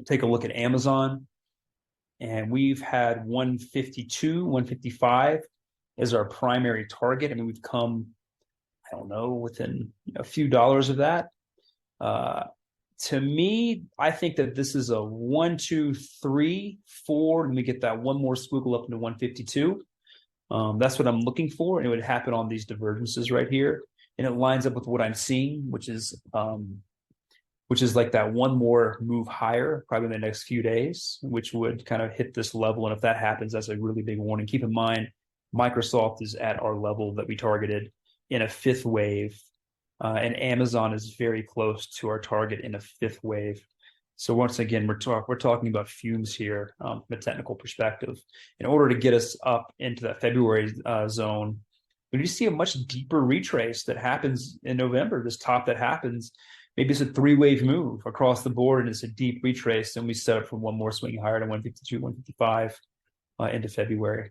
Take a look at Amazon, and we've had 152, 155 as our primary target. I mean, we've come, I don't know, within a few dollars of that. Uh, to me, I think that this is a 1, 2, 3, 4, and we get that one more squiggle up into 152. That's what I'm looking for, and it would happen on these divergences right here, and it lines up with what I'm seeing, which is like that one more move higher, probably in the next few days, which would kind of hit this level. And if that happens, that's a really big warning. Keep in mind, Microsoft is at our level that we targeted in a fifth wave, and Amazon is very close to our target in a fifth wave. So once again, we're talking about fumes here from a technical perspective. In order to get us up into that February zone, we need to see a much deeper retrace that happens in November. This top that happens, maybe it's a three-wave move across the board, and it's a deep retrace, and we set up for one more swing higher to 152, 155 into February.